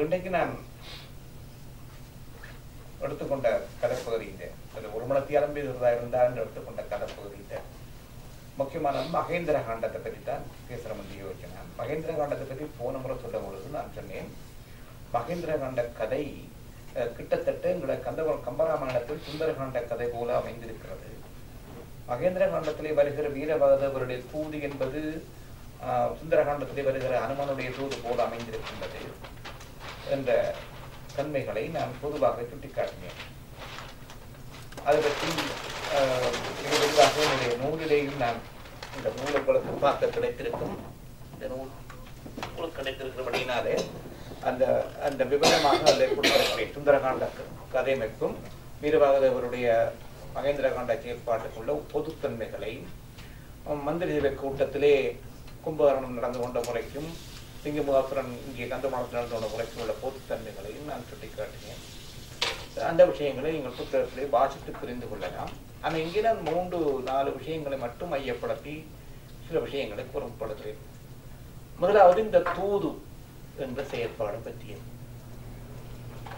இன்றைக்கு நான் எடுத்துக்கொண்ட கதைப்பகுதியில் ஒரு மணத்தியாலும் இருந்தால் எடுத்துக்கொண்ட கதைப்பகுதியில் முக்கியமான மகேந்திர காண்டத்தை பற்றி தான் பேசுகிற மாதிரி யோசிச்சேன். மகேந்திர காண்டத்தை பற்றி போன முறை சொல்லும் பொழுது நான் சொன்னேன், மகேந்திர காண்ட கதை கிட்டத்தட்ட எங்களை கம்பராமாயணத்தில் சுந்தரகாண்ட கதை போல அமைந்திருக்கிறது. மகேந்திர காண்டத்திலே வருகிற வீரபகதவருடைய தூது என்பது சுந்தரகாண்டத்திலே வருகிற அனுமனுடைய தூது போல அமைந்திருக்கின்றது என்ற தன்மைகளை நான் பொதுவாக சுட்டிக்காட்டினேன். அதை பற்றி என்னுடைய நூலிலேயும் நான் இந்த நூலுக்கு பார்க்க கிடைத்திருக்கும். இந்த நூல் உங்களுக்கு கிடைத்திருக்கிறபடினாலே அந்த அந்த விவரமாக அதை கொடுத்திருக்கிறேன். சுந்தரகாண்ட கதைமைக்கும் வீரபாகதேவருடைய மகேந்திர காண்ட செயற்பாட்டுக்குள்ள பொதுத்தன்மைகளை, மந்திரி கூட்டத்திலே கும்பகர்ணன் நடந்து கொண்ட முறைக்கும் சிங்கமுகாசுரன் இங்கே கந்தமானத்தில் நடந்து கொண்ட முறைக்கும் உள்ள பொதுத்தன்மைகளையும் நான் சுட்டிக்காட்டினேன். அந்த விஷயங்களை நீங்கள் புத்தகத்திலே வாசித்து புரிந்து கொள்ளலாம். ஆனால் இங்கே நான் 3-4 விஷயங்களை மட்டும் மையப்படுத்தி சில விஷயங்களை பொருட்படுத்துகிறேன். முதலாவது இந்த தூது என்ற செயற்பாடு பற்றியது.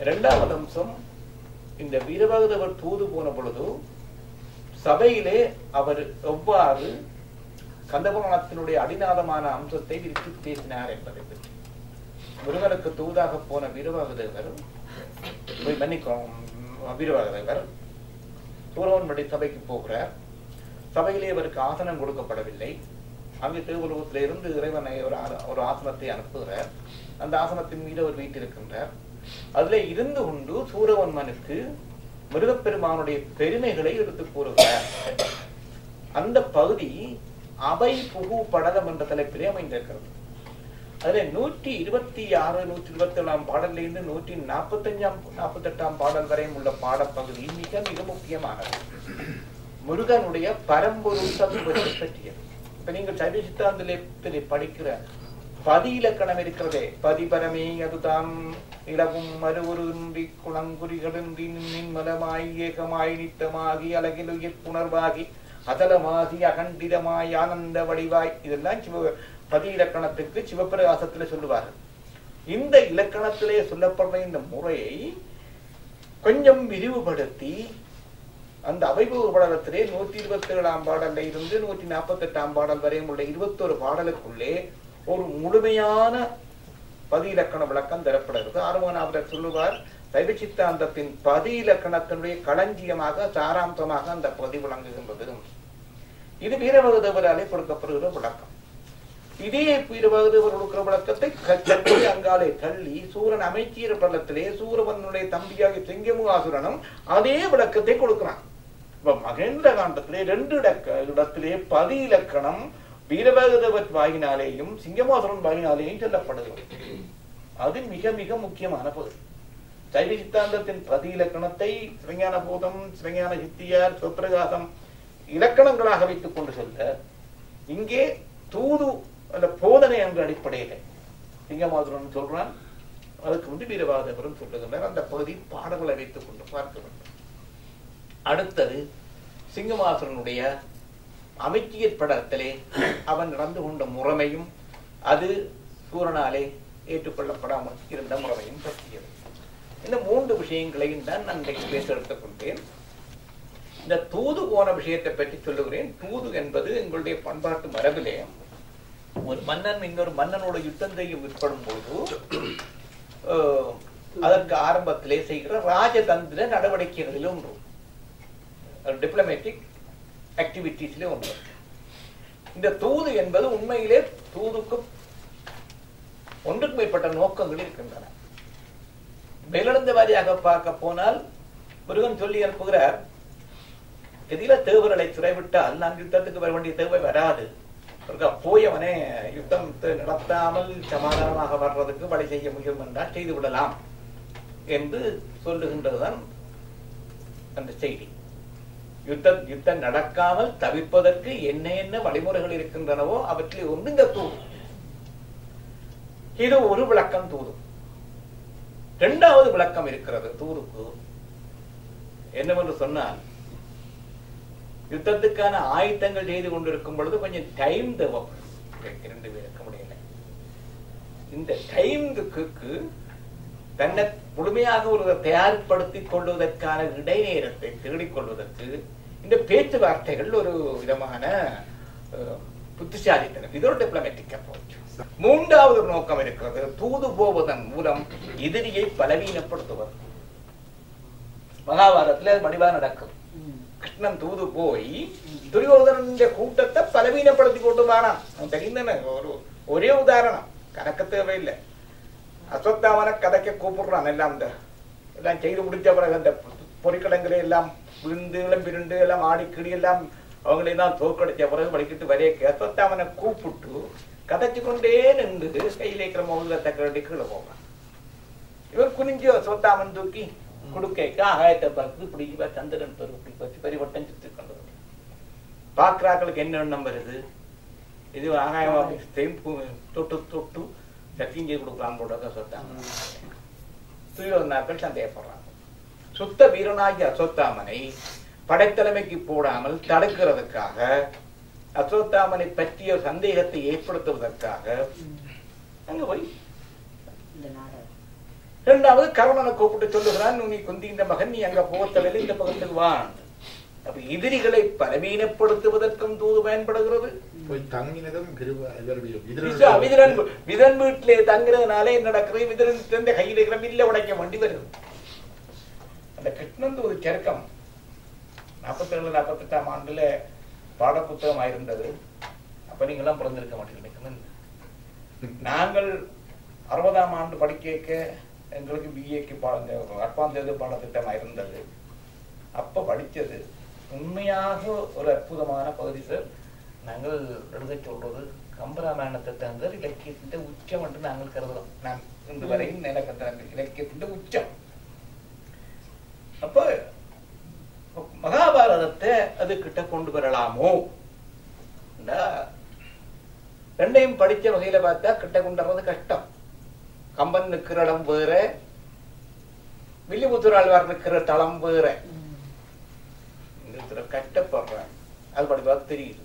இரண்டாவது அம்சம், இந்த வீரபாகதேவர் தூது போன பொழுது சபையிலே அவர் எவ்வாறு கந்தபுராணத்தினுடைய அடிநாதமான அம்சத்தை விரித்து பேசினார் என்பதை பற்றி. முருகனுக்கு தூதாக போன வீரபாகதேவர் வீரபாகதேவர் சூரவன்மடி சபைக்கு போகிறார். சபையிலே அவருக்கு ஆசனம் கொடுக்கப்படவில்லை. அங்கு தேவலோகத்திலிருந்து இறைவனை ஒரு ஆசனத்தை அனுப்புகிறார். அந்த ஆசனத்தின் மீது அவர் வீட்டிருக்கின்றார். அதுல இருந்து கொண்டு சூரவன்மனுக்கு முருகப்பெருமானுடைய பெருமைகளை எடுத்து கூறுகிறார். அந்த பகுதி அவை புகு படலம் என்ற தலைப்பிலே அமைந்திருக்கிறது. அதுல 126, 127 பாடல்ல இருந்து 145, 48 பாடல் வரையும் உள்ள பாடப்பகுதி மிக மிக முக்கியமானது. முருகனுடைய பரம்பொருள் தத்துவத்தை பற்றியது. இப்ப நீங்கள் சைவ சித்தாந்தத்திலே படிக்கிற பதி இலக்கணம் இருக்கிறதே, பதிபரமே அதுதான் இளவும் மறுவொருன்றி குளங்குறிகளின்றி நின்மலமாய் ஏகமாய் நித்தமாகி அழகிலுயிர் புணர்வாகி அதலமாகி அகண்டிதமாய் ஆனந்த வடிவாய், இதெல்லாம் பதி இலக்கணத்துக்கு சிவப்பிரகாசத்திலே சொல்லுவார்கள். இந்த இலக்கணத்திலே சொல்லப்படுற இந்த முறையை கொஞ்சம் விரிவுபடுத்தி அந்த அவைபூர்வ பாடலத்திலே 127 பாடல்ல இருந்து 148 பாடல் வரையும் உள்ள 21 பாடலுக்குள்ளே ஒரு முழுமையான பதி இலக்கண விளக்கம் தரப்படுகிறது. ஆறுமனாவதர் சொல்லுவார், சைவ சித்தாந்தத்தின் பதி இலக்கணத்தினுடைய களஞ்சியமாக சாராம்சமாக அந்த பதி விளங்குகின்றது. இது வீரபாகதேவராலே கொடுக்கப்படுகிற விளக்கம். இதே வீரபாகதேவர் கொடுக்கிற விளக்கத்தை அங்காலே தள்ளி சூரன் அமைச்சீர பள்ளத்திலே சூரவனுடைய தம்பியாகிய சிங்கமுகாசுரனும் அதே விளக்கத்தை கொடுக்கிறான். இப்ப மகேந்திர காண்டத்திலே 2 இடத்திலே பதி இலக்கணம் வீரபாகதேவர் வாயினாலேயும் சிங்கமுகாசுரன் வாயினாலேயும் சொல்லப்படுகிறது. அது மிக மிக முக்கியமான பகுதி. சைவ சித்தாந்தத்தின் பதி இலக்கணத்தை சிவஞான போதம், சிவஞான சித்தியார், சிவப்பிரகாசம் இலக்கணங்களாக வைத்துக் கொண்டு சொல்ல, இங்கே தூது அந்த போதனை என்ற அடிப்படையில் சிங்கமுகாசுரன் சொல்றான், அதுக்கு முன்பு வீரபாகதேவரும் சொல்லுகின்றனர். அந்த பகுதி பாடல்களை வைத்துக் கொண்டு பார்க்க வேண்டும். அடுத்தது சிங்கமுகாசுரனுடைய அமைச்சியற் படத்திலே அவன் நடந்து கொண்ட முறைமையும் அது சூரனாலே ஏற்றுக்கொள்ளப்படாமல் இருந்த முறைமையும் பற்றியது. இந்த 3 விஷயங்களையும் தான் நான் இன்றைக்கு பேச எடுத்துக் கொண்டேன். இந்த தூது போன விஷயத்தை பற்றி சொல்லுகிறேன். தூது என்பது எங்களுடைய பண்பாட்டு மரபிலே ஒரு மன்னன் இன்னொரு மன்னனோட யுத்தம் செய்ய முற்படும் பொழுது அதற்கு ஆரம்பத்திலே செய்கிற ராஜதந்திர நடவடிக்கைகளில் ஒன்று, டிப்ளமேட்டிக் ஆக்டிவிட்டிஸ்ல ஒன்று. இந்த தூது என்பது உண்மையிலே தூதுக்கு ஒன்றுக்கு மேற்பட்ட நோக்கங்கள் இருக்கின்றன. மேலெழுந்த வாரியாக பார்க்க போனால் முருகன் சொல்லி அனுப்புகிறார், எதில தேவர்களை சிறைவிட்டால் நான் யுத்தத்துக்கு வர வேண்டிய தேவை வராது, போயவனே யுத்தம் நடத்தாமல் சமாதானமாக வர்றதுக்கு வழி செய்ய முடியும் என்றால் செய்து விடலாம் என்று சொல்லுகின்றதுதான் அந்த செய்தி. யுத்தம் நடக்காமல் தவிர்ப்பதற்கு என்ன என்ன வழிமுறைகள் இருக்கின்றனவோ அவற்றில் ஒன்று இந்த தூது. இது ஒரு விளக்கம் தூது. 2வது விளக்கம் இருக்கிறது தூதுக்கு. என்னவென்று சொன்னால், யுத்தத்துக்கான ஆயத்தங்கள் செய்து கொண்டிருக்கும் பொழுது கொஞ்சம் டைம் தேவைப்படும். 2 பேருக்கு முடியல. இந்த டைமுக்கு தன்னை முழுமையாக ஒரு தயார்படுத்திக் கொள்வதற்கான இடைநேரத்தை தேடிக் கொள்வதற்கு இந்த பேச்சுவார்த்தைகள் ஒரு விதமான புத்திசாலித்தனம். இது ஒரு டிப்ளமேட்டிக் அப்ரோச். மூன்றாவது நோக்கம் இருக்கிறது, தூது போவதன் மூலம் எதிரியை பலவீனப்படுத்துவது. மகாபாரதத்துல வடிவா நடக்கும். கிருஷ்ணன் தூது போய் துரியோதனனுடைய கூட்டத்தை பலவீனப்படுத்தி கொண்டு வாரான். தெரியுதானே? ஒரே உதாரணம், கணக்க தேவையில்லை. அஸ்வத்தாமனை கதைக்க கூப்பிடுறான். எல்லாம் இந்த எல்லாம் செய்து முடிச்ச பிறகு அந்த பொறிக்கடங்களை எல்லாம் விழுந்து பிரிண்டு எல்லாம் ஆடிக்கிடி எல்லாம் அவங்களெல்லாம் தோற்கடிச்ச பிறகு வலிக்கிட்டு வரைய அஸ்வத்தாமனை கூப்பிட்டு கதைச்சு கொண்டே நின்று கையில் இருக்கிற மௌலத்தை கட்டி கீழே போவான். இவர் குனிஞ்சு அஸ்வத்தாமன் தூக்கி குடுக்க ஆகாயத்தை பார்த்து இப்படி சந்திரன் பரிவட்டம் சுத்தி கொண்டு பாக்குறாக்களுக்கு என்ன எண்ணம் வருது? இது ஆகாயம் தொட்டு தொட்டு சத்தியம் செய்து கொடுக்கலாம் போட சொத்தாமன். துரியோதனாக்கள் சந்தேகப்படுறாங்க. சுத்த வீரனாகிய அஸ்வத்தாமனை படைத்தலைமைக்கு போடாமல் தடுக்கிறதுக்காக, அஸ்வத்தாமனை பற்றிய சந்தேகத்தை ஏற்படுத்துவதற்காக அங்க போய் இரண்டாவது கர்ணனை கூப்பிட்டு சொல்லுகிறான், நீ குந்திந்த மகன், நீ அங்க போகத்தலையில் இந்த பக்கத்துக்கு வான். அப்ப எதிரிகளை பலவீனப்படுத்துவதற்கும் தூது பயன்படுகிறது. விதன் வீட்டிலே தங்குறதுனால என்ன நடக்கிறது? விதன் கையில் இருக்கிற வில்ல உடைக்க வேண்டி வருது. அந்த கிருஷ்ணன் ஒரு சருக்கம் 47 48ஆம் ஆண்டுல பாட புத்தகம் ஆயிருந்தது. அப்ப நீங்க எல்லாம் பிறந்திருக்க மாட்டீங்க. நாங்கள் 60ஆம் ஆண்டு படிக்க எங்களுக்கு பிஏக்கு அட்வான்ஸ் பாடத்திட்டமா இருந்தது. அப்ப படிச்சது உண்மையாக ஒரு அற்புதமான பகுதி சார். நாங்கள் எழுத சொல்றது கம்பராமாயணத்தை தந்த இலக்கியத்தின் உச்சம் என்று நாங்கள் கருதுறோம். நான் இன்று வரையும் எனக்கு இலக்கியத்தின் உச்சம். அப்ப மகாபாரதத்தை அது கிட்ட கொண்டு வரலாமோ? ரெண்டையும் படிச்ச வகையில பார்த்தா கிட்ட கொண்டு வர்றது கஷ்டம். கம்பன் நிற்கிற இடம் வேற, வில்லிபுத்தூராழ்வார் நிற்கிற தளம் வேற. கஷ்டப்படுறேன். அது படி பார்த்து தெரியுது.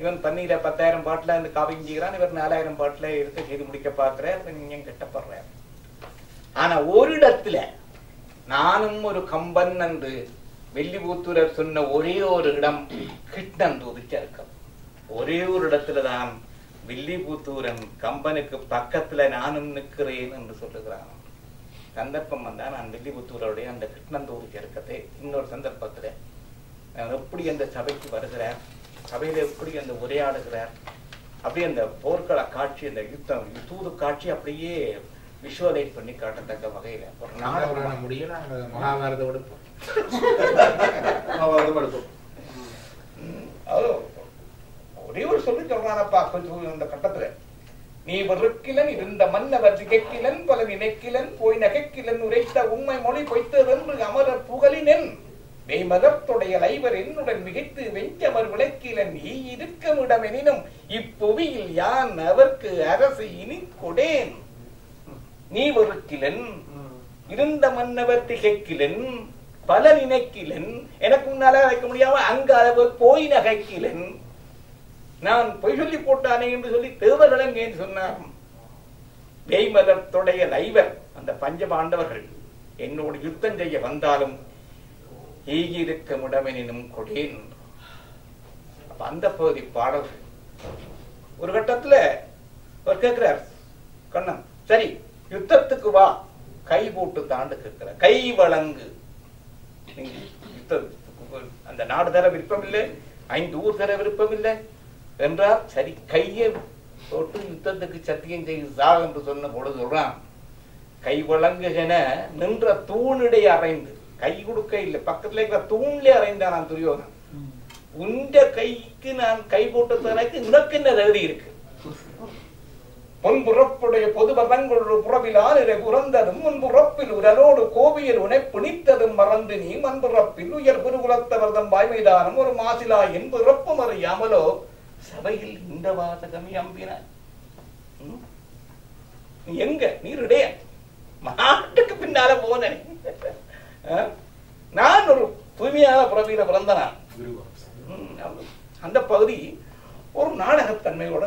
இவன் பன்னீர 10,000 பாட்டுல இருந்து காவியம் செய்கிறான். இவர் 4,000 பாட்டுல இருக்க செய்து முடிக்க பார்க்கிறேன். கஷ்டப்படுறேன். ஆனா ஒரு இடத்துல நானும் ஒரு கம்பன் என்று வில்லிபுத்தூரர் சொன்ன ஒரே ஒரு இடம் கிருஷ்ணன் தூதிச்சிருக்கம். ஒரே ஒரு இடத்துலதான் வில்லிபுத்தூரன் கம்பனுக்கு பக்கத்துல நானும் நிற்கிறேன் என்று சொல்லுகிறான். சந்தர்ப்பம் வந்தா நான் வில்லிபுத்தூருடைய அந்த கிருஷ்ணன் தூதிச்சிருக்கத்தை இன்னொரு சந்தர்ப்பத்துல எப்படி அந்த சபைக்கு வருகிறார், சபையில எப்படி அந்த உரையாடுகிறார், அப்படியே அந்த போர்க்கள காட்சி, அந்த யுத்தம் தூது காட்சி அப்படியே விஷுவலைட் பண்ணி காட்டத்தக்க வகையில ஒரு நாடகம் முடியல. மகாபாரதம் எடுப்போம். ஒரே ஒரு சொல்லி சொல்றானப்பா அந்த கட்டத்துல, நீ வெறுக்கிலன் இருந்த மன்னவர் திகைக்கிலன் பல நினைக்கிலன் போய் நகைக்கிலன் உரைத்த உண்மை மொழி பொய்த்ததென்று அமரர் புகழினன் வேமதத்துடைய லைவர் என்னுடன் மிகைத்து வெஞ்சமர் விளக்கிலன் ஈ இருக்கமிடம் எனினும் இப்புவியில் யான் அவர்க்கு அரசு இனி கொடேன். நீ வெறுக்கிலன் இருந்த மன்னவர் திகைக்கிலன் பல நினைக்கிலன், எனக்கு முன்னால வைக்க முடியாம அங்க அளவு போய் நகைக்கிலன், நான் பொய் சொல்லி போட்டானே என்று சொல்லி தேவர்களங்கேன்னு சொன்னார். வேய்மதத்துடைய லைவர் அந்த பஞ்சபாண்டவர்கள் என்னோடு யுத்தம் செய்ய வந்தாலும் ஈகிருக்கமிடமெனினும் கொடேன். அப்ப அந்த பகுதி பாடல் ஒரு கட்டத்துல அவர் கேட்கிறார், கண்ணன் சரி யுத்தத்துக்கு வா, கை போட்டு தாண்டு கேட்கிறார். கை வழங்கு, அந்த நாடு தர விருப்பம் இல்லை, 5 ஊர் தர விருப்பம் இல்லை என்றால் சரி கையை போட்டு யுத்தத்துக்கு சத்தியம் செய்தா என்று சொன்ன பொழுது சொல்றான், கை வழங்குகென நின்ற தூணிடை அறைந்து, கை கொடுக்க இல்லை பக்கத்துல இருக்கிற தூண்ல அறைந்தான் நான் துரியோதனன். உண்ட கைக்கு நான் கை போட்டு தனக்கு உனக்கு என்ன தகுதி இருக்கு? முன்புறப்புடைய பொதுபதங்கள் புறவிலான் புறந்ததும் முன்புறப்பில் உரலோடு கோவியர் உனை பிணித்ததும் மறந்து நீ மண்புறப்பில் உயர் குருகுலத்தவர்தம் வாய்மைதானம் ஒரு மாசிலா என்புறப்பும் அறியாமலோ சபையில் இந்த வாசகமே அம்பினாய். நீ எங்க நீருடைய மாட்டுக்கு பின்னால போன நான் ஒரு தூய்மையான புறவியில பிறந்தனா. அந்த பகுதி ஒரு நாடகத்தன்மையோட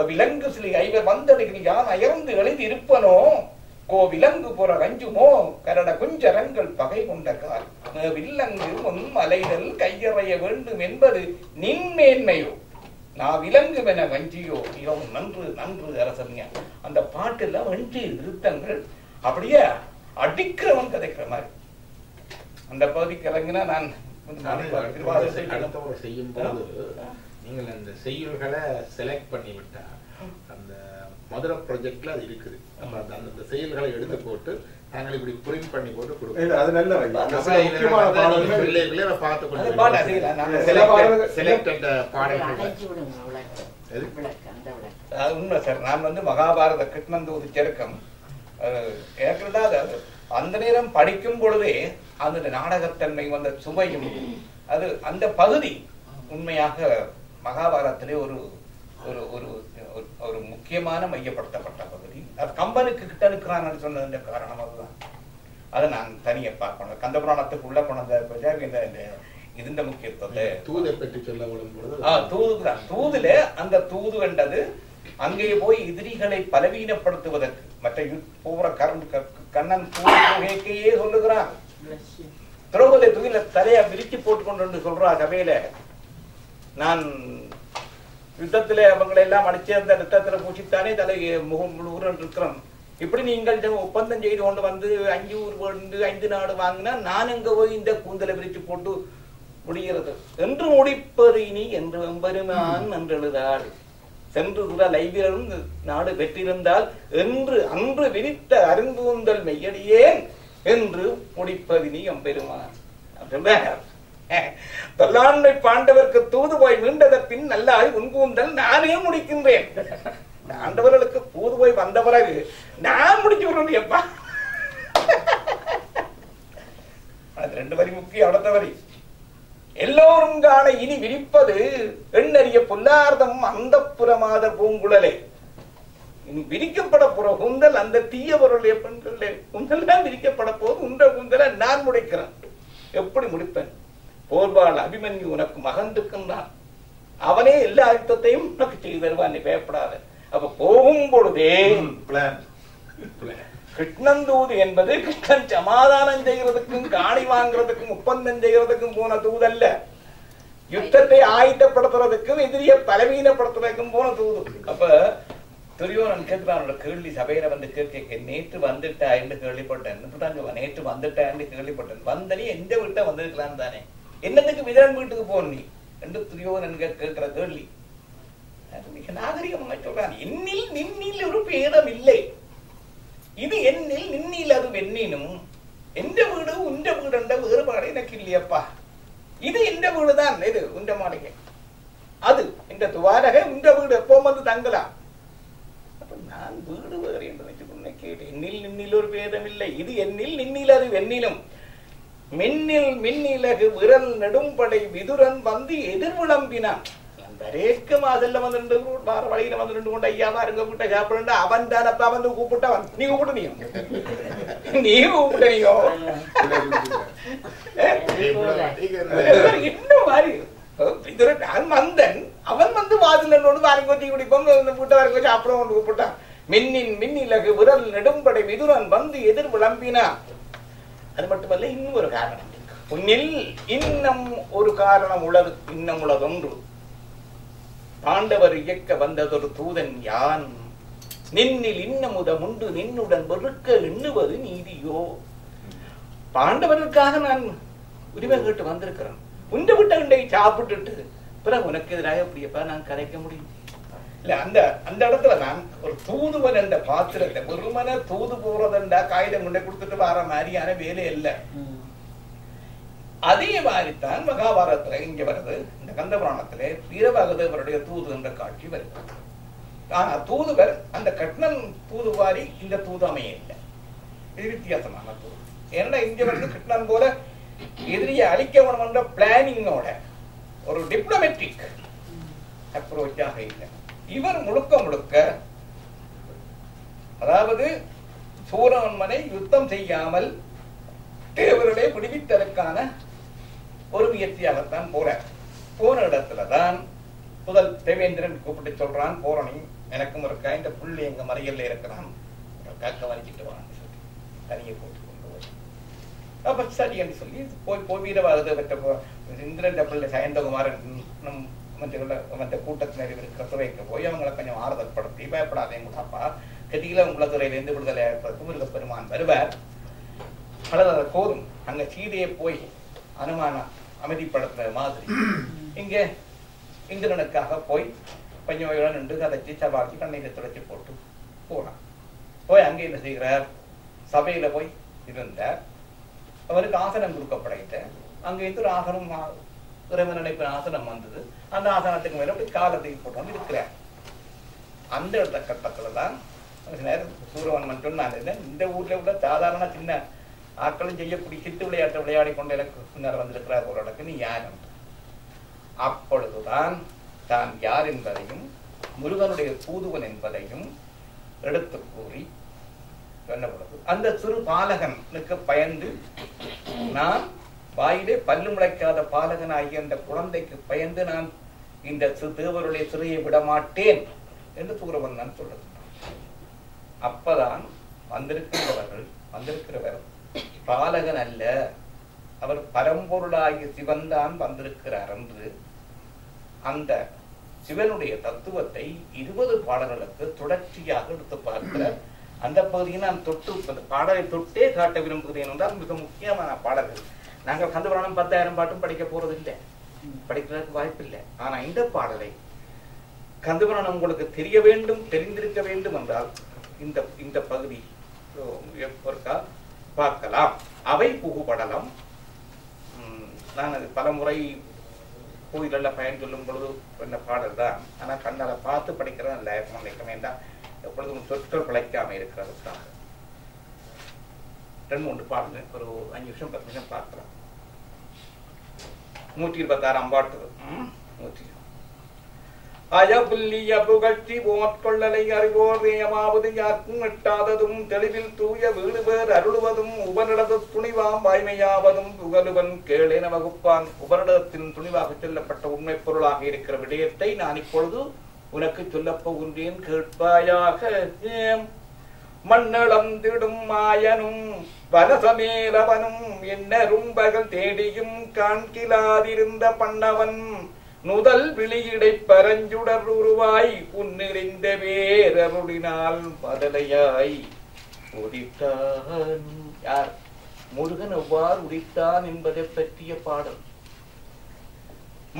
விலங்கு சிலை ஐவர் வந்தடைகள் யான் அயர்ந்து எழுதி இருப்பனோ கோவிலங்கு புற கஞ்சுமோ கரட குஞ்சரங்கள் பகை கொண்ட கால் வில்லங்கு முன் மலைதல் கையறைய வேண்டும் என்பது நின்மேன்மையோ நான் விலங்குவென வஞ்சியோ மிகவும் நன்று நன்று அரசன்யா. அந்த பாட்டுல வஞ்சி நிறுத்தங்கள் அப்படியே அடிக்கிறவன் கதைக்கிற மாதிரி. அந்த பகுதிக்கு இறங்கினா நான் செய்யும் போது நீங்கள் அந்த செய்யுள்களை செலக்ட் பண்ணி விட்டா அந்த மதுரை ப்ராஜெக்ட்ல அது இருக்குது. அப்ப அந்த செயல்களை எடுத்து போட்டு நாங்கள் இப்படி பிரிண்ட் பண்ணி போட்டு கொடுப்போம். அது நல்ல பிள்ளைகளே பார்த்து கொண்டு உண்மை சார். நான் மகாபாரத கிருஷ்ணந்தூது செருக்கம் எனக்கு அந்த நேரம் படிக்கும் பொழுதே அந்த நாடகத்தன்மை வந்த சுவையும் அது அந்த பகுதி உண்மையாக மகாபாரதத்திலே ஒரு ஒரு ஒரு முக்கியமான மையப்படுத்தப்பட்ட பகுதி. அது கம்பனுக்கு கிட்டனுக்குறான்னு சொன்னது காரணம் அதுதான். அதை நான் தனியை பார்க்கணும். கந்த புராணத்துக்குள்ள கொண்ட இந்த முக்கியத்துவத்தை தூதை பற்றி சொல்ல தூதுதான். தூதுல அந்த தூது என்றது அங்கே போய் எதிரிகளை பலவீனப்படுத்துவதற்கு மற்ற போற கண்ணன் தூதையே சொல்லுகிறான். திரௌபதி தூயில தலைய விரிச்சு போட்டுக்கொண்டு சொல்றா சபையில, நான் யுத்தத்திலே அவங்களை எல்லாம் அடிச்சு அந்த யுத்தத்துல பூச்சித்தானே தலை முகம் இருக்கிறோம். இப்படி நீங்கள் ஒப்பந்தம் செய்து கொண்டு வந்து 5 ஊர் வந்து 5 நாடு வாங்கினா நான் எங்க போய் இந்த கூந்தலை விரிச்சு போட்டு முடிகிறது என்று முடிப்பது இனி என்று பெருமான் என்று எழுதாள். சென்று லைவியரும் நாடு பெற்றிருந்தால் என்று அன்று விரித்த அருங்கூந்தல் மெய்யடியேன் என்று முடிப்பதினி எம்பெருமான். தொல்லாண்மை பாண்டவருக்கு தூது போய் மீண்டத பின் நல்லாய் உன்கூந்தல் நானே முடிக்கின்றேன். ஆண்டவர்களுக்கு தூது போய் வந்த பிறகு நான் முடிச்சு விடுறது எப்பா. அது 2 வரி முக்கியம். அடுத்த வரி எல்லோரும் காண இனி விரிப்பது எண்ணறிய பொல்லார்தம் அந்த புறமாத பூங்குழலே. இனி விரிக்கப்பட போற கூந்தல் அந்த தீய பொருளைய பெண்களே கூந்தல் தான் விரிக்கப்பட போது உண்ட கூந்தலை நான் முடிக்கிறேன். எப்படி முடிப்பேன்? போர்வாள் அபிமன்யு உனக்கு மகந்திருக்கின்றான். அவனே எல்லா அழுத்தத்தையும் உனக்கு செய்து தருவான். நீ பயப்படாத. அப்ப போகும் பொழுதே கிருஷ்ணந்தூது என்பது கிருஷ்ணன் சமாதானம் செய்யறதுக்கும் காணி வாங்குறதுக்கும் ஒப்பந்தம் செய்யறதுக்கும் போன தூதல்ல. யுத்தத்தை ஆயத்தப்படுத்துறதுக்கும் எதிரிய பலவீனப்படுத்துறதுக்கும் போன தூது. அப்ப துரியோதனன் கேட்கிறானோட கேள்வி சபையில வந்து கேட்க, நேற்று வந்துட்டா என்று கேள்விப்பட்டேன். நேற்று வந்துட்டா என்று கேள்விப்பட்டேன். வந்தனி எந்த வீட்டை வந்திருக்கலாம் தானே, என்னத்துக்கு விதரன் வீட்டுக்கு போன நீ என்று துரியோதனன் கேட்கிற கேள்வி மிக நாகரிகமாக சொல்றான். என்னில் நின்னில் ஒரு பேதம் இல்லை. இது என்னில் நின்னில் அது வெண்ணினும் எந்த வீடு உண்ட வீடு என்ற வேறுபாடு எனக்கு இல்லையப்பா. இது எந்த வீடுதான், இது உண்ட மாளிகை, அது இந்த துவாரகை உண்ட வீடு, எப்போ வந்து தங்கலாம். அப்ப நான் வீடு வேறு என்று நினைச்சு கேட்டேன். என்னில் நின்னில் ஒரு பேதம் இல்லை. இது என்னில் நின்னில் அது வெண்ணிலும் மின்னில் மின்னிலகு விரல் நெடும்படை விதுரன் வந்து எதிர்விளம்பினான். ரேக்க மாதல்ல வந்து வார வழியில வந்து 2 கொண்டு ஐயா பாருங்க கூட்ட சாப்பிட அவன் தானப்பா வந்து கூப்பிட்டவன். நீ கூப்பிட்டு நீ கூப்பிட்ட நீயோ இன்னும் மாதிரி நான் வந்தன். அவன் வந்து வாதிலோடு வாருங்க டீ குடிப்போம் கூட்ட வாருங்க சாப்பிட கொண்டு கூப்பிட்டான். மின்னின் மின்னிலகு விரல் நெடும்படை விதுரன் வந்து எதிர் விளம்பினான். அது மட்டுமல்ல, இன்னும் ஒரு காரணம் உன்னில் இன்னும் ஒரு காரணம் உள்ளது. இன்னும் உள்ளதொன்று, பாண்டவர் இயக்க வந்ததொரு தூதன் யான். நின்னில் இன்னமுத முண்டு நின்னுடன் வெறுக்க எண்ணுவது நீதியோ. பாண்டவர்களுக்காக நான் உரிமை கேட்டு வந்திருக்கிறேன். உண்ட விட்ட உண்டை சாப்பிட்டுட்டு பிறகு உனக்கு எதிராக எப்படியப்பா நான் கதைக்க முடியும்? இல்ல, அந்த இடத்துல நான் ஒரு தூதுவன் என்ற பாத்திரத்தை வெறுமன தூது போறதுண்டா காகிதம் கொண்டை கொடுத்துட்டு வர மாதிரியான வேலை இல்ல. அதே மாதிரித்தான் மகாபாரதத்துல இங்க வருது. இந்த கந்த புராணத்திலே வீரபாகதேவருடைய தூது என்ற காட்சி வருது. ஆனா தூதுவர் அந்த கட்னன் தூதுவாரி இந்த தூது அமைய இல்லை. இது வித்தியாசமான தூது. ஏன்னா இங்க வந்து கிருஷ்ணன் போல எதிரியை அழிக்க வேணும் என்ற பிளானிங்கோட ஒரு டிப்ளமேட்டிக் அப்ரோச்சாக இல்லை. இவர் முழுக்க முழுக்க அதாவது சூரமன்மனை யுத்தம் செய்யாமல் தேவர்களை விடுவித்ததற்கான ஒரு முயற்சியாகத்தான் போறார். போன இடத்துலதான் முதல் தேவேந்திரன் கூப்பிட்டு சொல்றான், போறணி எனக்கும் இருக்கா, இந்த புள்ளி எங்க மறையல்ல இருக்கிறான், காக்க வலிக்கிட்டு வாங்க. தனியை போட்டு கொண்டு போய் அப்ப சரி என்று சொல்லி போய் வீரவாதத்தை பெற்ற இந்திரன் பிள்ளை சயந்தகுமாரன் மற்ற கூட்டத்தினர் இருக்கிற துறைக்கு போய் அவங்களை கொஞ்சம் ஆறுதல் படுத்தி பயப்படாதேங்க கூடாப்பா கதியில உங்களை துறையிலிருந்து விடுதலை ஏற்படுத்தும் முருகப்பெருமான் வருவார் அழகாக போதும் அங்க சீதையை போய் அனுமானம் அமைதிப்படுத்துற மாதிரி இங்க இந்திரனுக்காக போய் பஞ்சமையுடன் நின்று கதைச்சி சவாக்கி கண்ணீரை துடைச்சி போட்டு போனான். போய் அங்கே என்ன செய்கிறார், சபையில போய் இருந்தார். அவருக்கு ஆசனம் கொடுக்கப்படைத்த அங்கிருந்து ஒரு ஆசனம் இறைவன் நினைப்பு ஆசனம் வந்தது. அந்த ஆசனத்துக்கு மேல அப்படி காலத்துக்கு போட்டு இருக்கிறார். அந்த இடத்த கட்டத்துல தான் சூரவன்மன் சொன்னான், இந்த ஊர்ல உள்ள சாதாரண சின்ன ஆக்களும் செய்யக்கூடிய சித்து விளையாட்டு விளையாடி கொண்டு எனக்கு பின்னர் வந்திருக்கிறார் ஒரு இடத்துக்கு நீ யார் என்று. அப்பொழுதுதான் தான் யார் என்பதையும் முருகனுடைய தூதுவன் என்பதையும் எடுத்து கூறி சொன்னபொழுது அந்த சிறு பாலகனுக்கு பயந்து, நான் வாயிலே பல்லு முளைக்காத பாலகன் ஆகிய அந்த குழந்தைக்கு பயந்து நான் இந்த தேவருடைய சிறையை விடமாட்டேன் என்று சூரவன்மன் சொல்லுகிறான். அப்பதான் வந்திருக்கிறவர் பாலகன் அல்ல, அவர் பரம்பொருளாகிய சிவன் தான் வந்திருக்கிறார் என்று அந்த சிவனுடைய தத்துவத்தை 20 பாடல்களுக்கு தொடர்ச்சியாக எடுத்து பார்க்கிறார். அந்த பகுதியை நான் பாடலை தொட்டே காட்ட விரும்புகிறேன் என்றால் மிக முக்கியமான பாடல்கள். நாங்கள் கந்தபுராணம் 10,000 பாட்டும் படிக்க போறது இல்லை, படிக்கிறதுக்கு வாய்ப்பு இல்லை. ஆனா இந்த பாடலை கந்தபுராணம் உங்களுக்கு தெரிய வேண்டும், தெரிந்திருக்க வேண்டும் என்றால் இந்த பகுதி பார்க்கலாம். அவை புகுபடலம். நான் அது பல முறை கோயிலெல்லாம் பயன் சொல்லும் பொழுது என்ன பாடல் தான். ஆனா கண்ணால பார்த்து படிக்கிறதா நினைக்க வேண்டாம், எப்பொழுதும் சொற்கள் பிழைக்காம இருக்கிறதுக்காக 2-3 பாடல் ஒரு 5 நிமிஷம் 10 நிமிஷம் பார்க்கலாம். 126 பாட்டு. 100 அயபுல்லிய புகழ்ச்சி போற்கொள்ளலை அறிவோர் ஏமாவது யாருக்கும் எட்டாததும் தெளிவில் தூய வீடு பேர் அருளுவதும் உபரிடத துணிவாம் வாய்மையாவதும் புகழுவன் கேளென வகுப்பான். உபரிடத்தின் துணிவாக சொல்லப்பட்ட உண்மை பொருளாக இருக்கிற விடயத்தை நான் இப்பொழுது உனக்கு சொல்லப் போகின்றேன், கேட்பாயாக. மண்ணளந்திடும் மாயனும் வனசமேலவனும் என்னரும் பகல் தேடியும் காண்கிலாதிருந்த பண்ணவன் நுதல் விழியிடை பரஞ்சுடர் உருவாய் உன்னிறைந்த வேரருளினால் மதலையாய் உதித்தான். யார்? முருகன் எவ்வாறு உதித்தான் என்பதை பற்றிய பாடல்.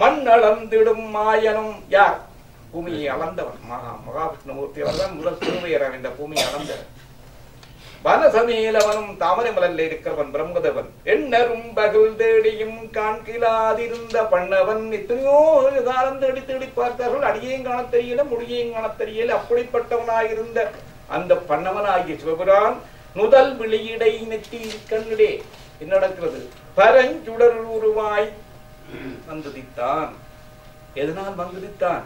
மண் அளந்திடும் மாயனும் யார்? பூமியை அளந்தவன் மகாவிஷ்ணுமூர்த்தி. அவர்தான் முதல் திருவையரன் இந்த பூமியை அளந்தவன். வனசமேலவனும் தாமரை மலர்ல இருக்கிறவன் பிரம்மதேவன். எண்ணரும் பகல் தேடியும் காண்கிலாதிருந்த பண்ணவன். எத்தனையோ காலம் தேடி தேடி பார்த்தார்கள், அடியையும் காண தெரியல, முடியையும் காண தெரியல. அப்படிப்பட்டவனாயிருந்த அந்த பண்ணவனாகிய சிவபுரான் நுதல் விழியிடை நெற்றி கண்ணிடே என்ன நடக்கிறது? பரஞ்சுடர் உருவாய் வந்துதித்தான். எதனால் வந்துதித்தான்?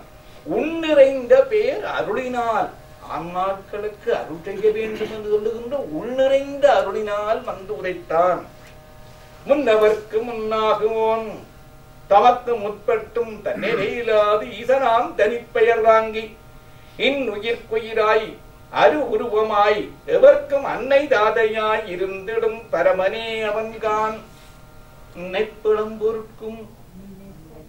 உன்னிறைந்த பேர் அருளினால். ஆன்மாக்களுக்கு அருள் செய்ய வேண்டும் என்று சொல்லுகின்ற உள்நிறைந்த அருளினால் வந்து உரைத்தான். முன்னவர்க்கு முன்னாகுவோன் தமக்கு முற்பட்டும் தன்னிலையிலாது ஈசனாம் தனிப்பெயர் வாங்கி இன்னுயிர்க்குயிராய் அரு உருவமாய் எவர்க்கும் அன்னை தாதையாய் இருந்திடும் பரமனே அவன்கான். முன்னைப்பழம்பொருட்கும்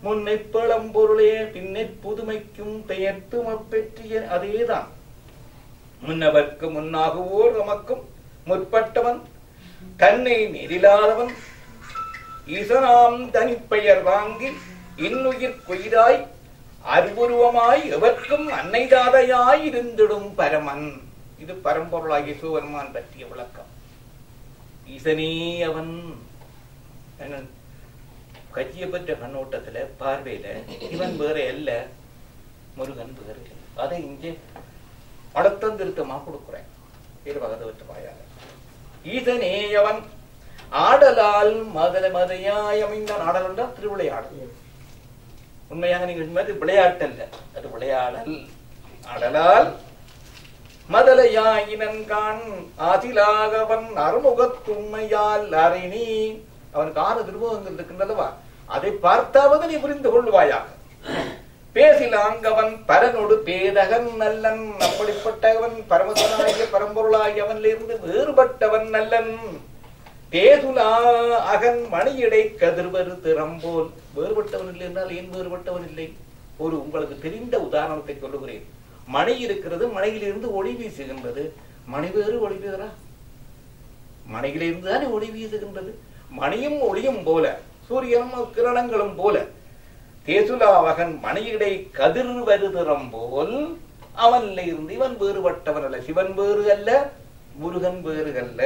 முன்னைப்பழம்பொருளே பின்னை புதுமைக்கும் பெயர்த்தும் அப்பெற்றிய அதேதான். முன்னவர்க்கு முன்னாகுவோர் நமக்கும் முற்பட்டவன் தன்னை நெறிலாதவன் ஈசனாம் தனிப்பெயர் வாங்கி இன்னுயிர் குயிராய் அருவுருவமாய் எவர்க்கும் அன்னை தாதையாய் இருந்திடும் பரமன். இது பரம்பொருளாகிய சிவபெருமான் பற்றிய விளக்கம். ஈசனே அவன். கட்சியை பெற்ற கண்ணோட்டத்துல பார்வையில இவன் வேற அல்ல, முருகன் வேற. அதை இங்கே அடத்தம் திருத்தமா கொடுக்குறேன். வாயால ஈசனே அவன் ஆடலால் மதையாய் அமைந்தான். ஆடல் என்றால் திருவிளையாடல். உண்மையாக நீங்கள் விளையாட்டு அல்ல, அது விளையாடல். ஆடலால் மதலையாயினன்கான் ஆதிலாகவன் அறுமுகத்துண்மையால் அறிணி. அவனுக்கு 6 திருமுகங்கள் இருக்கின்றதவா, அதை பார்த்தாவது நீ புரிந்து கொள்வாயாக. பேசிலாங்கவன் பரனொடு பேதகன் நல்லன். அப்படிப்பட்டவன் பரமசனாகிய பரம்பொருளாகியவனிலிருந்து வேறுபட்டவன் நல்லன். தேசுலா அகன் மணியிடை கதிர்வரு திறம்போல். வேறுபட்டவன் இல்லை என்றால் ஏன் வேறுபட்டவன் இல்லை? ஒரு உங்களுக்கு தெரிந்த உதாரணத்தை சொல்லுகிறேன். மணி இருக்கிறது, மணியிலிருந்து ஒளி வீசுகின்றது. மணி வேறு ஒளி வீசுகிறா? மணியிலிருந்து தானே ஒளி வீசுகின்றது. மணியும் ஒளியும் போல, சூரியனும் கிரணங்களும் போல, தேசுலாவகன் மணியிடை கதிர் வருதிறம் போல் அவன்ல இருந்து இவன் வேறுபட்டவன் அல்ல. சிவன் வேறு அல்ல, முருகன் வேறு அல்ல.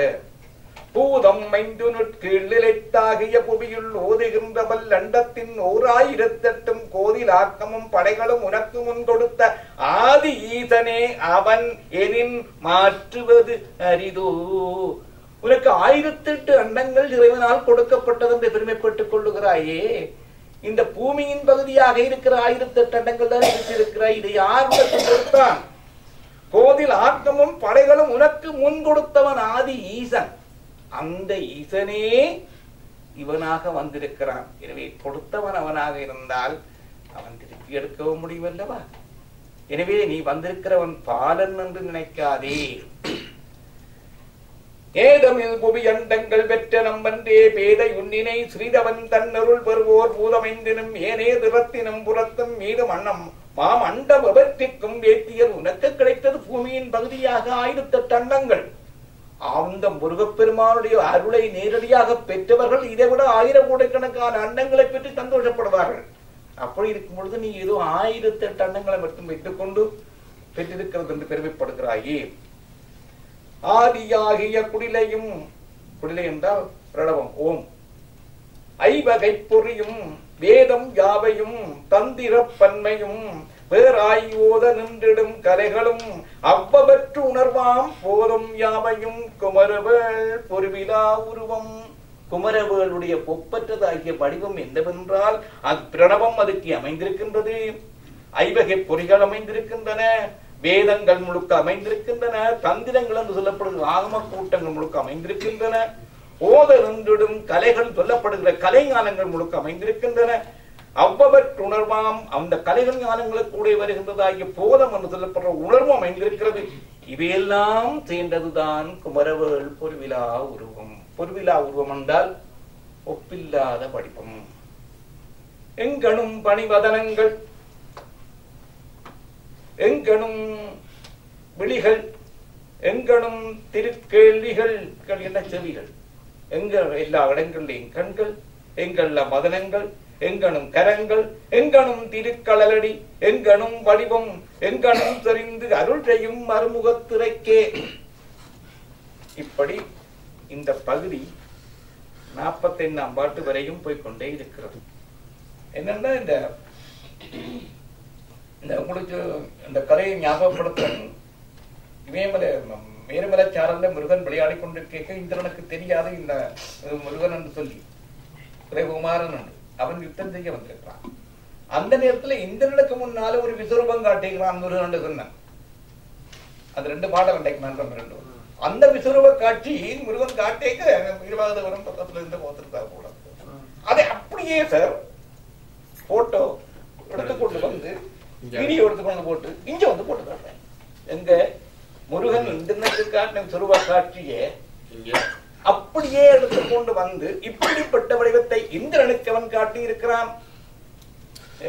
பூதம் மைந்து நுட்கிழித்தாகிய புவியுள் ஓதுகின்றவல் அண்டத்தின் 1008 கோதில் ஆக்கமும் படைகளும் உனக்கு முன் கொடுத்த ஆதி ஈசனே அவன் எனின் மாற்றுவது அரிதோ. உனக்கு 1008 அண்டங்கள் இறைவனால் கொடுக்கப்பட்டது என்று பெருமைப்பட்டுக் கொள்ளுகிறாயே. இந்த பூமியின் பகுதியாக இருக்கிற 1008 அண்டங்கள் தான் இருக்கிறாய். இதை யார் உனக்கு கொடுத்தான்? கோதில் ஆக்கமும் படைகளும் உனக்கு முன் கொடுத்தவன் ஆதி ஈசன். அந்த ஈசனே இவனாக வந்திருக்கிறான். எனவே கொடுத்தவன் அவனாக இருந்தால் அவன் திருப்பி எடுக்கவும் முடியும் அல்லவா? எனவே நீ வந்திருக்கிறவன் பாலன் என்று நினைக்காதே. ஏதமில் புவி அண்டங்கள் பெற்ற நம்பன்றே பேதை உன்னினை ஸ்ரீதவன் தன்னருள் பெறுவோர் பூதமைந்தினும் ஏனே திறத்தினும் புறத்தும் மீதும் அன்னம் மாம் அண்டம் எவற்றிற்கும் வேத்தியர் உனக்கு கிடைத்தது பூமியின் பகுதியாக 1008 அண்டங்கள். அந்த முருகப்பெருமானுடைய அருளை நேரடியாக பெற்றவர்கள் இதை விட 1000 கோடிக்கணக்கான அண்டங்களை பெற்று சந்தோஷப்படுவார்கள். அப்படி இருக்கும் பொழுது நீ ஏதோ 1008 அண்டங்களை மட்டும் வைத்துக் கொண்டு பெற்றிருக்கிறது என்று பெருமைப்படுகிறாயே. ஆதியாகிய குடிலையும், குடிலை என்றால் பிரணவம் ஓம், ஐவகை பொறியும் வேதம் யாவையும் தந்திரப்பன்மையும் வேறாய் ஓத நின்றிடும் கலைகளும் அவ்வவற்று உணர்வாம் போதும் யாவையும் குமரவேள் பொருவிலா உருவம். குமரவேளுடைய பொப்பற்றதாகிய வடிவம் என்னவென்றால் அது பிரணவம் அதுக்கு அமைந்திருக்கின்றது. ஐவகை பொறிகள் அமைந்திருக்கின்றன, வேதங்கள் முழுக்க அமைந்திருக்கின்றன, தந்திரங்கள் என்று சொல்லப்படுகிற ஆகம கூட்டங்கள் முழுக்க அமைந்திருக்கின்றன, ஓத நின்றிடும் கலைகள் சொல்லப்படுகிற கலைஞானங்கள் முழுக்க அமைந்திருக்கின்றன. அவ்வவற்றுணர்வாம் அந்த கலைகள் ஞானங்களுக்கு கூட வருகின்றதாகிய போதம் என்று சொல்லப்படுற உணர்வும் அமைந்திருக்கிறது. இவையெல்லாம் சேர்ந்ததுதான் குமரவேள் பொருவிலா உருவம். பொருவிலா உருவம் என்றால் ஒப்பில்லாத வடிவம். எங்கனும் பணிவதனங்கள், எங்கனும் விழிகள், எங்கனும் திருக்கேள்விகள் என்ற செவிகள், எங்கள் எல்லா இடங்களிலேயும் கண்கள், எங்கள்ல மதனங்கள், எங்கனும் கரங்கள், எங்கனும் திருக்களலடி, எங்கனும் வடிவம், எங்கனும் தெரிந்து அருள் செய்யும் மறுமுகத்திரைக்கே. இப்படி இந்த பகுதி 45ஆம் பாட்டு வரையும் போய்கொண்டே இருக்கிறது. என்னன்னா இந்த உங்களுக்கு இந்த கதையை ஞாபகப்படுத்த மேருமலைச்சாரல்ல முருகன் விளையாடி கொண்டு கேட்க இந்திரனுக்கு தெரியாது இந்த முருகன் என்று சொல்லி குமாரன் என்று அவன் யுத்தம் செய்ய வந்திருக்கிறான். அந்த நேரத்துல இந்திரனுக்கு முன்னால ஒரு விஸ்வரூபம் காட்டுகிறான் முருகன் சொன்னான். அது 2 பாடம் ரெண்டு. அந்த விஸ்வரூப காட்சி முருகன் காட்டேக்க 20 வரும் பக்கத்துல இருந்து போத்திருந்தா போல. அதை அப்படியே சார் போட்டோ எடுத்துக்கொண்டு வந்து வீடியோ எடுத்துக்கொண்டு போட்டு இங்க வந்து போட்டு தர்றேன். எங்க முருகன் இந்திரனுக்கு காட்டின விஸ்வரூப காட்சியே அப்படியே எடுத்துக்கொண்டு வந்து இப்படிப்பட்ட வடிவத்தை இந்திரனுக்கு அவன் காட்டி இருக்கிறான்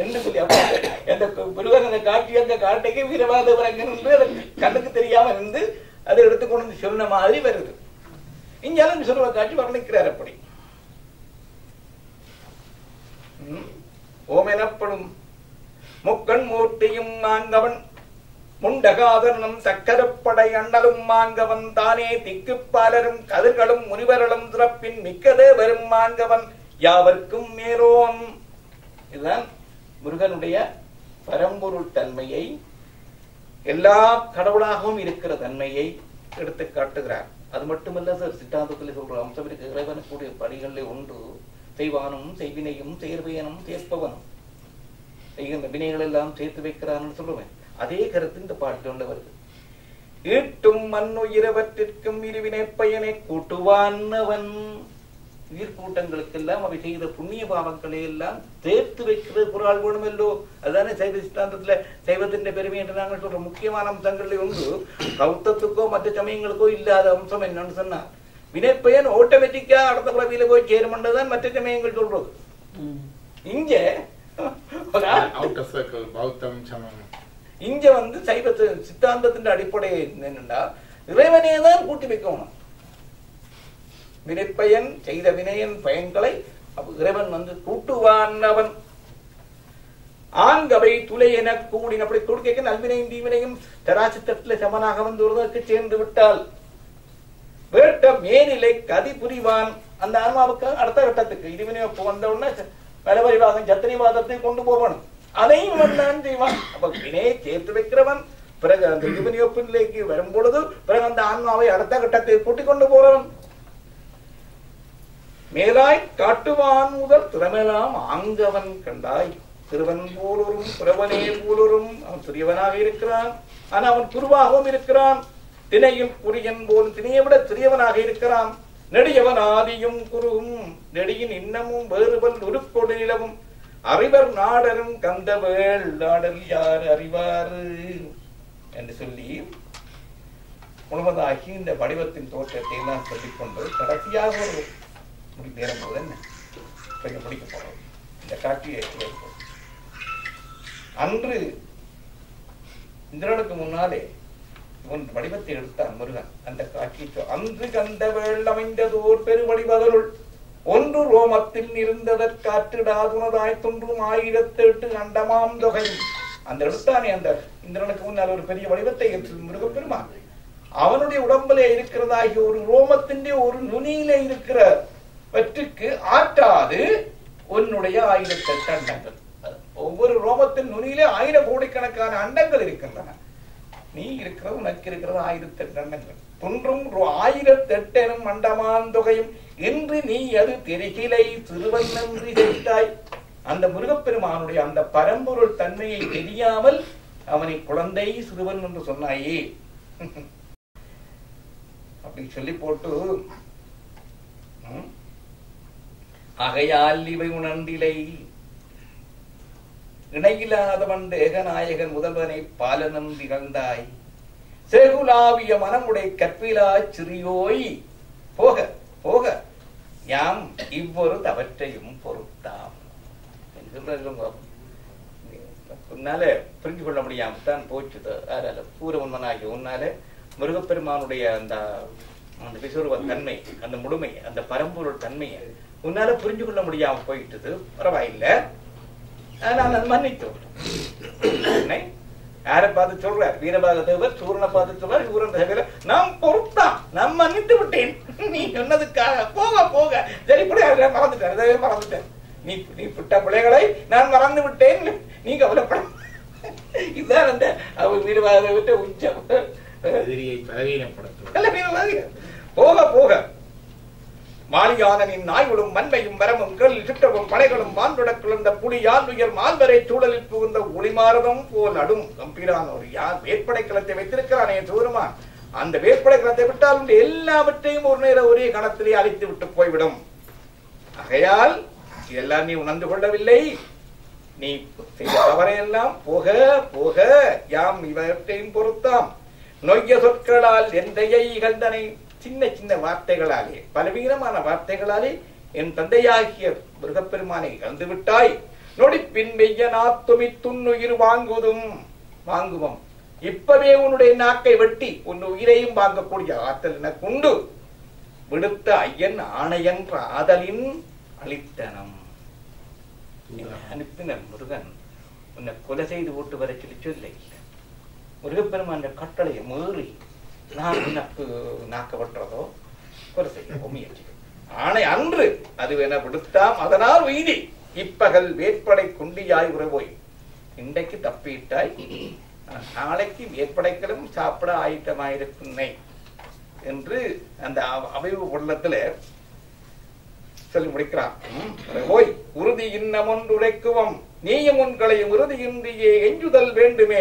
என்று சொல்லி முருகன் காட்சி அந்த காட்டைக்கு வீரவாதவரங்கன் கண்ணுக்கு தெரியாம இருந்து அதை எடுத்துக்கொண்டு வந்து சொன்ன மாதிரி வருது. இங்காலும் சொல்லுவ காட்சி வர்ணிக்கிறார். அப்படி ஓம் எனப்படும் முக்கண் மூர்த்தியும் மாங்கவன் முண்டகாதரனும் சக்கரப்படை அண்ணலும் மாங்கவன் தானே திக்குப்பாலரும் கதிர்களும் முனிவர்களும் சிறப்பின் மிக்கதே வரும் மாங்கவன் யாவர்க்கும் மேலோன். இதுதான் முருகனுடைய பரம்பொருள் தன்மையை, எல்லா கடவுளாகவும் இருக்கிற தன்மையை எடுத்து காட்டுகிறார். அது மட்டுமல்ல சார், சித்தாந்தத்தில் சொல்ற அம்சம் இருக்கு. இறைவனுக்குரிய படிகளில் ஒன்று செய்வானும் செய்வினையும் சேர்வையனும் சேர்ப்பவனும் செய்கின்ற வினைகள் எல்லாம் சேர்த்து வைக்கிறான்னு சொல்லுவேன். அதே கருத்து இந்த பாட்டு கொண்டு வருது. ஈட்டும் மண்ணுயிரவற்றிற்கும் இருவினை பயனை கூட்டுவான் அவன். உயிர்கூட்டங்களுக்கெல்லாம் அவை செய்த புண்ணிய பாவங்களை எல்லாம் சேர்த்து வைக்கிறது குரால் வேணுமல்லோ. அதுதானே சைவ சித்தாந்தத்துல சைவத்தின் பெருமை என்று நாங்கள் சொல்ற முக்கியமான அம்சங்களில் ஒன்று. பௌத்தத்துக்கோ மற்ற சமயங்களுக்கோ இல்லாத அம்சம் என்னன்னு சொன்னா வினைப்பயன் ஆட்டோமேட்டிக்கா அடுத்த பிறவியில போய் சேருமன்றதான் மற்ற சமயங்கள் சொல்றது. இங்க இங்க சைவ சித்தாந்தத்தின் அடிப்படை என்னன்னா இறைவனே தான் கூட்டி வைக்கணும். வினைப்பயன் செய்த வினையன் பயன்களை இறைவன் கூட்டுவான். அவன் ஆங்கவை துளை என கூடின அப்படி கொடுக்க நல்வினையும் தீவினையும் தராசித்தத்துல சமனாக வருவதற்கு சேர்ந்து விட்டால் வேட்ட மேனிலை கதி புரிவான். அந்த ஆன்மாவுக்கு அடுத்த கட்டத்துக்கு இதுவினை வந்த உடனே வலவரிவாதம் சத்திரிவாதத்தை கொண்டு போகணும். அதையும் வந்தான் செய்வான். அப்ப வினையை சேர்த்து வைக்கிறவன் பிறகு அந்த இதுவினியொப்பு நிலைக்கு வரும் பொழுது பிறகு அந்த ஆன்மாவை அடுத்த கட்டத்தை கூட்டிக் கொண்டு போறவன். மேலாய் காட்டுவான் முதல் திறமெல்லாம் ஆங்கவன் கண்டாய். திருவன் போலொரும் புறவனே போலொரும். அவன் சிறியவனாக இருக்கிறான், ஆனா அவன் குருவாகவும் இருக்கிறான். தினையும் குறியன் போல் தினையை விட சிறியவனாக இருக்கிறான். நெடியவன் ஆதியும் குருவும் நெடியின் இன்னமும் வேறுபல் உருக்கொடு நிலவும் அறிவர் நாடரும் கந்தவேள் நாடல் யார் அறிவாறு என்று சொல்லி முழுவதாகி இந்த வடிவத்தின் தோற்றத்தை எல்லாம் சொல்லிக்கொண்டு கடைசியாக ஒரு நேரம் போது என்ன முடிக்க போறோம். இந்த காட்சியை அன்று இந்திரனுக்கு முன்னாலே உன் வடிவத்தை எடுத்தான் முருகன். அந்த காட்சி அன்று கந்த வேள் அமைந்ததோர் பெருவடிவதருள் ஒன்று ரோமத்தில் இருந்ததற்காற்றிடாதுனதாய் தோன்றும் 1008 அண்டமாம் தொகை. அந்த எடுத்தானே அந்த இந்திரனுக்கு முன்னால் ஒரு பெரிய வடிவத்தை முருகப்பெருமான் அவனுடைய உடம்பிலே இருக்கிறதாகி ஒரு ரோமத்தின் ஒரு நுனியிலே இருக்கிற வெற்றுக்கு ஆற்றாது உன்னுடைய 1008 அண்டங்கள். ஒவ்வொரு ரோமத்தின் நுனியிலே 1000 கோடிக்கணக்கான அண்டங்கள் இருக்கின்றன. நீ இருக்கிறது உனக்கு இருக்கிறது 1008 அண்டங்கள். தொன்றும் 1008 அண்டமான் தொகையும் என்று நீ அது தெரிகிலை சிறுவன் நன்றி செய்தாய். அந்த முருகப்பெருமானுடைய அந்த பரம்பொருள் தன்மையை தெரியாமல் அவனை குழந்தை சிறுவன் என்று சொன்னாயே அப்படி சொல்லி போட்டு ஆகையால் இவை உணர்ந்திலை இணையில்லாதவன் ஏகநாயகன் முதல்வனை பாலனம் திகழ்ந்தாய். சேகுலாவிய மனமுடைய கற்பிலா சிறியோய் போக போக யாம் இவ்வொரு தவற்றையும் பொறுத்தாம். உன்னால புரிஞ்சு கொள்ள முடியாமத்தான் போச்சுது. பூர உண்மனாகி உன்னால முருகப்பெருமானுடைய அந்த விசுவ தன்மை, அந்த முழுமை, அந்த பரம்பொருள் தன்மையை உன்னால புரிஞ்சு கொள்ள முடியாம போயிட்டது. பரவாயில்லை, நான் மன்னித்தோம். யாரை பார்த்து சொல்றார்? வீரபாக தேவர் சூரனை பார்த்து சொல்றார். சூரன் தேவர் நாம் பொறுத்தான், நான் மன்னித்து விட்டேன் நீ சொன்னதுக்காக. போக போக சரி மறந்துட்டேன் மறந்துட்டேன். நீ நீ விட்ட பிள்ளைகளை நான் மறந்து விட்டேன், நீ கவலைப்பட. இதுதான் அந்த வீரபாக விட்ட உச்சம். போக போக மாலியானனின் நாய்களும் மண்மையும் வரமும் கேள் சுற்றவும் படைகளும் மான்றுடக்குழந்த புலியால் உயர் மால்வரை சூழலில் புகுந்த ஒளிமாரதம் போல் அடும் கம்பீரான ஒரு யார் வேட்படை களத்தை வைத்திருக்கிறானே சூரமான். அந்த வேட்படை களத்தை விட்டால் எல்லாவற்றையும் ஒரு நேரம் ஒரே கணத்திலே அழித்து விட்டு போய்விடும். ஆகையால் இதெல்லாம் நீ உணர்ந்து கொள்ளவில்லை. நீ செய்த தவறையெல்லாம் போக போக யாம் இவற்றையும் பொறுத்தாம். நொய்ய சொற்களால் எந்தையை இகழ்ந்தனை. சின்ன சின்ன வார்த்தைகளாலே, பலவீனமான வார்த்தைகளாலே என் தந்தையாகிய முருகப்பெருமானை இழந்து விட்டாய். நொடிப்பின் மெய்யனா துமி துண்ணுயிர் வாங்குவதும் வாங்குவோம். இப்பவே உன்னுடைய நாக்கை வெட்டி உன் உயிரையும் வாங்கக்கூடிய ஆற்றல் எனக்கு உண்டு. விடுத்த ஐயன் ஆணையன்ற ஆதலின் அளித்தனம். அனுப்பின முருகன் உன்னை கொலை செய்து ஓட்டு வர சொல்லி சொல்ல. முருகப்பெருமான கட்டளையை மீறி நான் உனக்கு நாக்கப்பட்டதோ கொலை செய்ய முயற்சி ஆணை அன்று அது என விடுத்தாம். அதனால் உயிரி இப்பகல் வேட்படை குண்டியாய் உறவோய். இன்றைக்கு தப்பிட்டாய், நாளைக்கு வேட்படைகளும் சாப்பிட ஆயத்தமாயிருக்குன்னை என்று அந்த அமைவு உள்ளத்துல சொல்லி முடிக்கிறான். போய் உறுதி இன்னமொன்று உரைக்குவம் நீயும் உன்களையும் உறுதியின்றியே எஞ்சுதல் வேண்டுமே.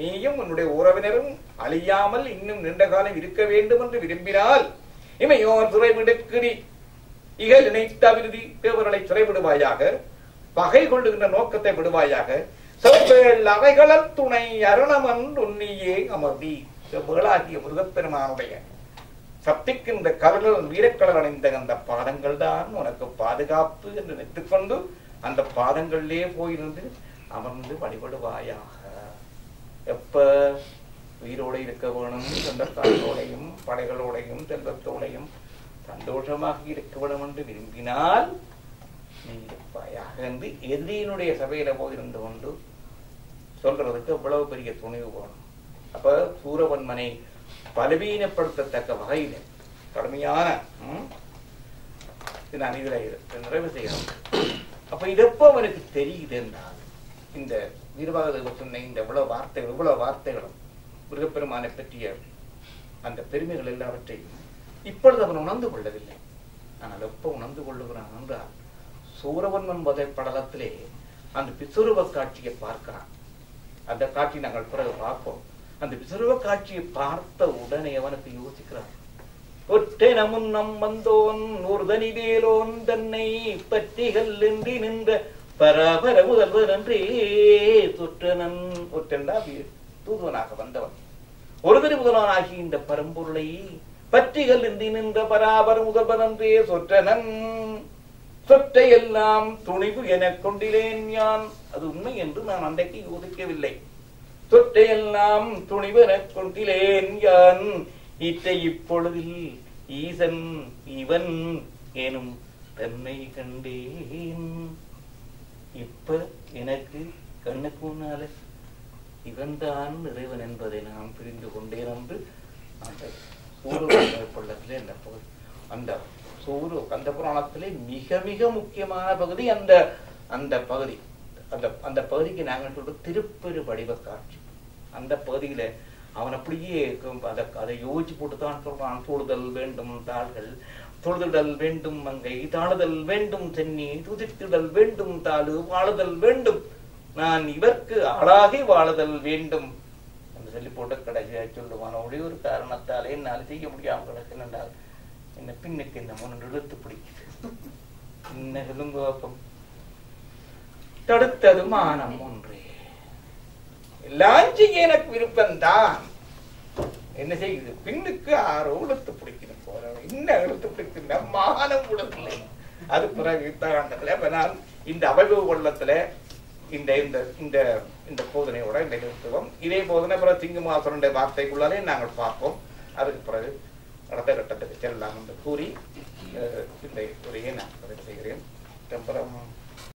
நீயும் உன்னுடைய உறவினரும் அழியாமல் இன்னும் நீண்ட காலம் இருக்க வேண்டும் என்று விரும்பினால் இமையோர் துறை விடுக்கிறி இகழ் நினைத்த விருதி தேவர்களை சிறைவிடுவாயாக, பகை கொள்ளுகின்ற நோக்கத்தை விடுவாயாக, செவ்வேள் அவைகள துணை அரணமன் உன்னியே அமர்வி. செவ்வேளாகிய முருகப்பெருமானுடைய சப்திக்கின்ற கருணல் வீரக்கலர் அணிந்த அந்த பாதங்கள் தான் உனக்கு பாதுகாப்பு என்று நினைத்துக்கொண்டு அந்த பாதங்களிலே போயிருந்து அமர்ந்து வழிபடுவாயாக. எப்ப உயிரோடு இருக்க வேணும், சொந்தக்காரோடையும் படைகளோடையும் செல்வத்தோடையும் சந்தோஷமாக இருக்க வேணும் என்று விரும்பினால் நீ இருப்பாயாக என்று எதிரியினுடைய சபையில போயிருந்து கொண்டு சொல்றதுக்கு எவ்வளவு பெரிய துணிவு வேணும். அப்ப சூரவன்மனை பலவீனப்படுத்தத்தக்க வகையில கடுமையான நான் இதுல நிறைவு செய்யணும். அப்ப இதப்போ அவனுக்கு தெரியுது என்றால் இந்த வீரபாக சொன்ன இந்த இவ்வளவு வார்த்தைகளும் முருகப்பெருமானை பற்றிய அந்த பெருமைகள் எல்லாவற்றையும் இப்பொழுது அவன் உணர்ந்து கொள்ளவில்லை. ஆனால் எப்ப உணர்ந்து கொள்ளுகிறான் என்றால் சூரவன்மன் வதை படலத்திலே அந்த விசுருவ காட்சியை பார்க்கிறான். அந்த காட்சி நாங்கள் பிறகு பார்ப்போம். அந்த விசுருவ காட்சியை பார்த்த உடனே அவனுக்கு யோசிக்கிறான். ஒற்றை நமுன்னம் வந்தோன் ஒரு தனி வேலோன் தன்னை பற்றிகள் என்று நின்ற பராபர முதல்வர் என்றே தொற்றனன். ஒற்றென்றா தூதுவனாக வந்தவன், ஒருதறி முதல்வனாகி இந்த பரம்பொருளை பற்றிகள் என்று நின்ற பராபர முதல்வர் என்றே சொற்றனன். சொற்றை எல்லாம் துணிவு எனக் கொண்டிலேன் யான். அது உண்மை என்று நான் அன்றைக்கு யோசிக்கவில்லை. சொற்றையெல்லாம் துணிவு எனக் கொண்டிலேன் யான். இற்றை இப்பொழுதில் ஈசன் இவன் எனும் தன்மை கண்டேன். இப்ப எனக்கு கண்ணுக்கு முன்னால இவன் தான் இறைவன் என்பதை நான் புரிந்து கொண்டேன் என்று அந்த சூரிய அந்த சூரிய கந்த புராணத்திலே மிக மிக முக்கியமான பகுதி அந்த அந்த பகுதி. அந்த பகுதிக்கு நாங்கள் சொல்ற திருப்பெரு வடிவ காட்சி. அந்த பகுதியில அவன் அப்படியே அதை யோசிச்சு போட்டுத்தான் சொல்றான். தொழுதல் வேண்டும் தாள்கள், தொழுதல் வேண்டும் மங்கை, தாழுதல் வேண்டும் சென்னி, துதித்திடல் வேண்டும் தாளு, வாழுதல் வேண்டும் நான் இவர்க்கு ஆளாகி வாழுதல் வேண்டும் என்று சொல்லி போட்டு கடைசியாக சொல்லுவான். ஒரே ஒரு காரணத்தாலே என்னால் செய்ய முடியாமல் கிடக்கு என்றால் என்ன பின்னுக்கு இந்த முன்னு இழுத்து பிடிக்குது. என்ன சொல்லுங்க, தடுத்தது மானம் ஒன்றே, எல்லாம் செய்ய எனக்கு விருப்பம்தான். என்ன செய்யுது, பின்னுக்கு ஆரோ இழுத்து பிடிக்கணும் போற, இன்னும் இழுத்து பிடிக்கின்ற மானம் விடவில்லை. அது பிறகு யுத்தகாண்டத்துல இப்ப நான் இந்த அவைவு கொள்ளத்துல இந்த இந்த இந்த இந்த போதனையோட இந்த நிறுத்துவோம். இதே போதனை பிறகு சிங்கமாசுரனுடைய வார்த்தைக்குள்ளாலே நாங்கள் பார்ப்போம். அதுக்கு பிறகு அடுத்த கட்டத்துக்கு செல்லலாம் என்று கூறி இந்த உரையை நான் செய்கிறேன். அப்புறம்